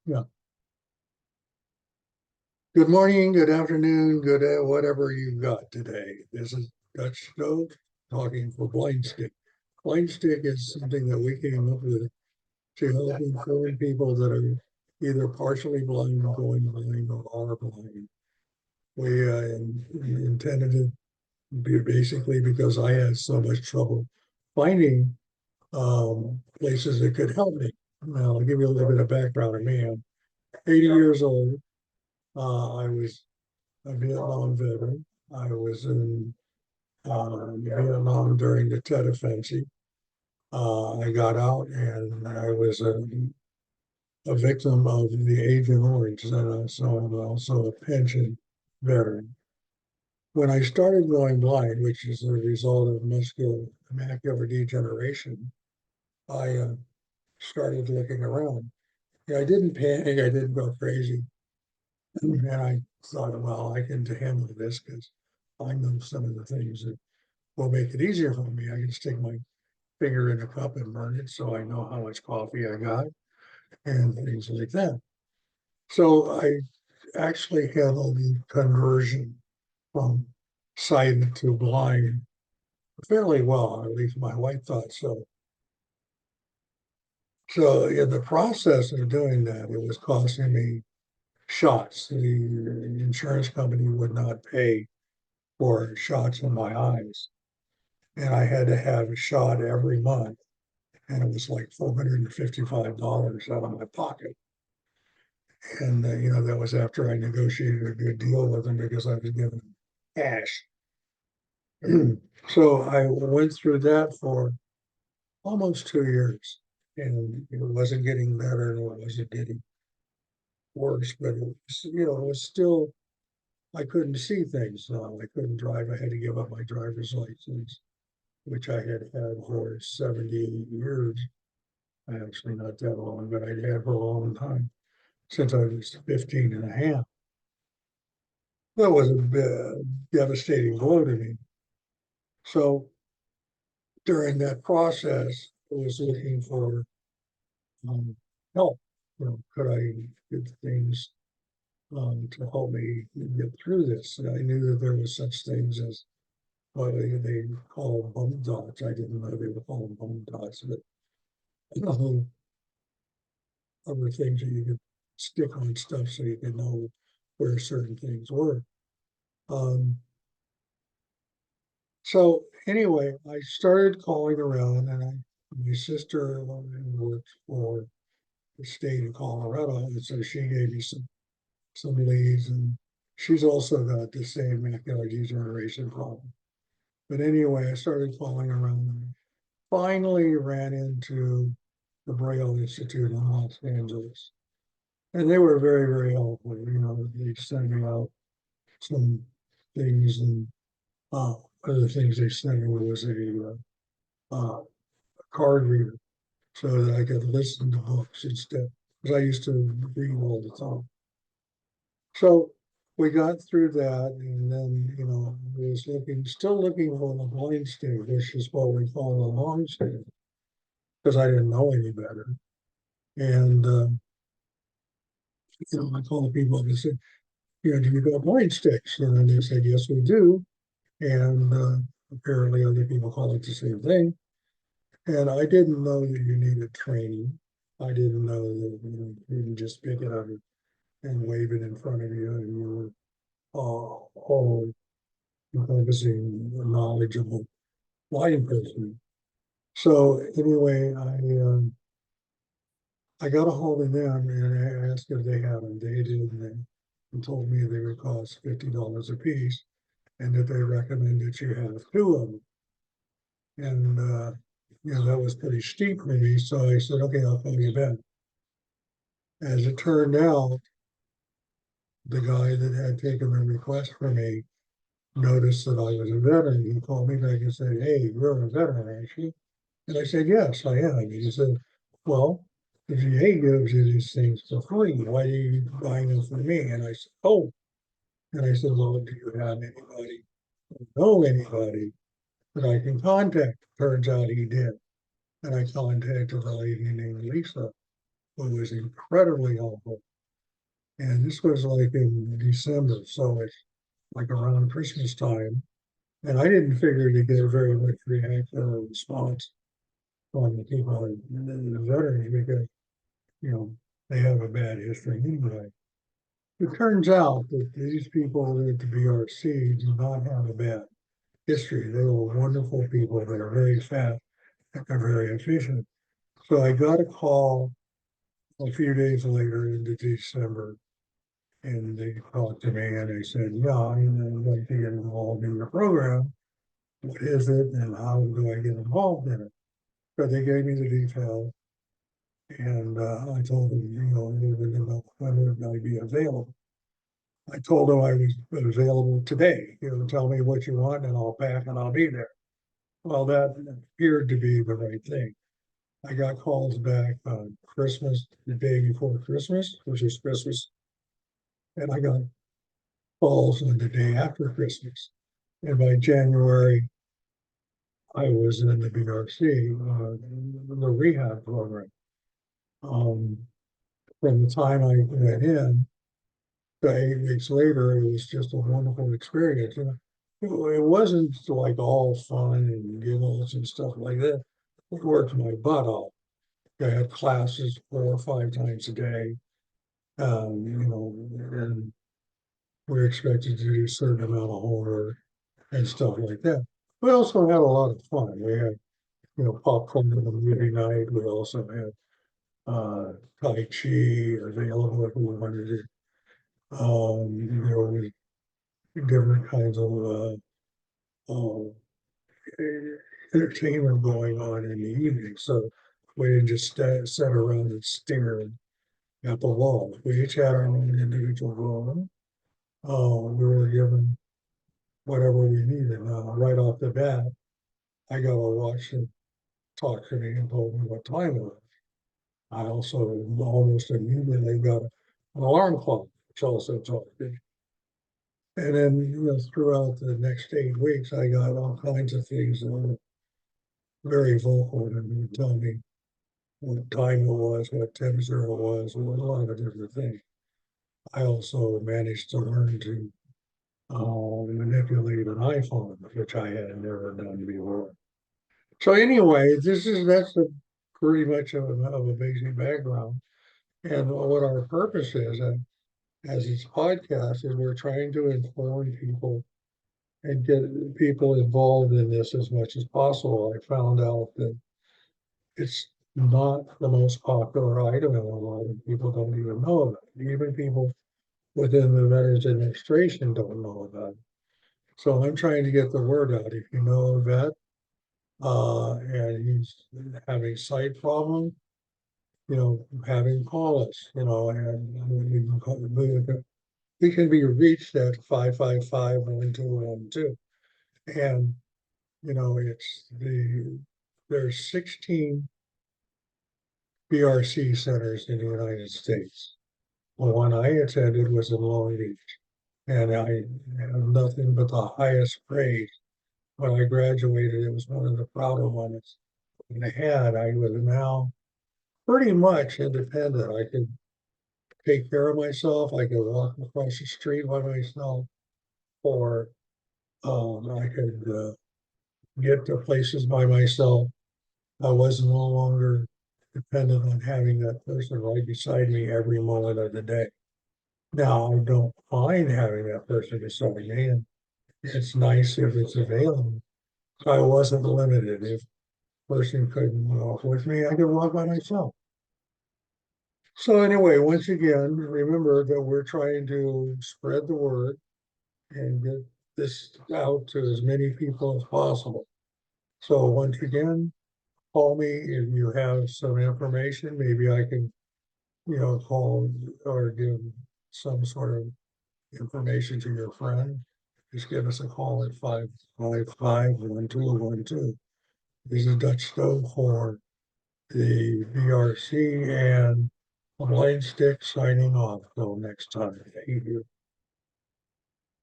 Yeah. Good morning, good afternoon, whatever you've got today. This is Dutch Stove talking for Blind Stick. Blind Stick is something that we came up with to help inform people that are either partially blind, going blind, or are blind. We intended it basically because I had so much trouble finding places that could help me. Now, I'll give you a little bit of background on me. I'm 80 years old. I was a Vietnam veteran. I was in Vietnam during the Tet Offensive. I got out and I was a victim of the Agent Orange, and so I'm also a pension veteran. When I started going blind, which is a result of macular degeneration, I started looking around. Yeah, I didn't panic. I didn't go crazy. And I thought, well, I can handle this because I know some of the things that will make it easier for me. I can stick my finger in a cup and burn it so I know how much coffee I got and things like that. So I actually handled the conversion from sighted to blind fairly well, at least my wife thought so. So in the process of doing that, it was costing me shots. The insurance company would not pay for shots in my eyes. And I had to have a shot every month. And it was like $455 out of my pocket. And, that was after I negotiated a good deal with them because I was given cash. So I went through that for almost 2 years. And it wasn't getting better and it wasn't getting worse, but it was still, I couldn't see things. I couldn't drive. I had to give up my driver's license, which I had had for 78 years. Actually, not that long, but I'd had for a long time, since I was 15 and a half. That was a devastating blow to me. So during that process, I was looking for um, help. Could I get things to help me get through this? And I knew that there was such things as what they call bump dots. I didn't know they were called bump dots, but other things that you could stick on stuff so you could know where certain things were. Um, So anyway, I started calling around, and my sister worked for the state of Colorado, and so she gave me some leads, and she's also got the same macular degeneration problem. But anyway, I started calling around, and finally ran into the Braille Institute in Los Angeles, and they were very, very helpful. They sent me out some things, and uh, other things they sent me was uh, card reader so that I could listen to books instead, because I used to read all the time. So we got through that, and then I was still looking for the blind state, which is what we call the long state, because I didn't know any better. And I called people up and said, do you got blind sticks? And they said, yes, we do. And apparently other people call it the same thing. And I didn't know that you needed training. I didn't know that you can just pick it up and wave it in front of you, and you were all encompassing a knowledgeable blind person. So anyway, I got a hold of them and I asked if they had them. They did, and told me they would cost $50 a piece, and that they recommend that you have two of them. And that was pretty steep for me. So I said, okay, I'll call you back. As it turned out, the guy that had taken the request from me noticed that I was a veteran. He called me back and said, hey, you're a veteran, aren't you? And I said, yes, I am. And he said, well, the VA gives you these things for free. Why are you buying them from me? And I said, oh. And I said, well, do you have anybody, know anybody that I can contact? Turns out he did. And I contacted a lady named Lisa. who was incredibly helpful. And this was like in December, so it's like around Christmas time. And I didn't figure to get very much reaction or response from the people, the veterans, because, you know, they have a bad history anyway. It turns out that these people at the BRC do not have a bad history. They were wonderful people. They're very fast and they're very efficient. So I got a call a few days later into December, and they talked to me and they said, yeah, I'd like to get involved in your program. What is it and how do I get involved in it? So they gave me the details, and I told them, you know, they wanted to know whether I'd be available. I told them I was available today. You know, tell me what you want and I'll pack and I'll be there. Well, that appeared to be the right thing. I got calls back on Christmas, the day before Christmas, which is Christmas, and I got calls on the day after Christmas. And by January, I was in the BRC, the rehab program. Um, from the time I went in to 8 weeks later, it was just a wonderful experience. You know, it wasn't like all fun and giggles and stuff like that. It worked my butt off. I had classes 4 or 5 times a day, you know, and we're expected to do a certain amount of homework and stuff like that. We also had a lot of fun. We had, you know, popcorn in the movie night. We also had Tai Chi available if we wanted it. There was different kinds of entertainment going on in the evening. So we didn't just sit around and stare at the wall. We each had our own individual room. We were given whatever we needed. Right off the bat, I got a watch that talked to me and told me what time it was. I also almost immediately got an alarm clock, which also talked to me. And then, you know, throughout the next 8 weeks, I got all kinds of things that were very vocal and would tell me what time it was, what temperature it was, a lot of different things. I also managed to learn to manipulate an iPhone, which I had never done before. So anyway, that's a pretty much of a basic background. And what our purpose is, as this podcast, is we're trying to inform people and get people involved in this as much as possible. I found out that it's not the most popular item, and a lot of people don't even know about it. Even people within the Veterans Administration don't know about it. So I'm trying to get the word out. If you know a vet and he's having sight problem, you know, have him call us, you know, and we can be reached at 555-1212. And, you know, there's 16 BRC centers in the United States. The one I attended was in Long Beach, and I have nothing but the highest praise. When I graduated, it was one of the prouder ones I had. I was now pretty much independent. I could take care of myself. I could walk across the street by myself, or I could get to places by myself. I was no longer dependent on having that person right beside me every moment of the day. Now, I don't mind having that person beside me, and it's nice if it's available. I wasn't limited. If a person couldn't walk with me, I could walk by myself. So anyway, once again, remember that we're trying to spread the word and get this out to as many people as possible. So once again, call me if you have some information. Maybe I can, you know, call or give some sort of information to your friend. Just give us a call at 555-1212. This is Dutch Stove for the BRC and Blind Stick signing off. Till next time. Thank you.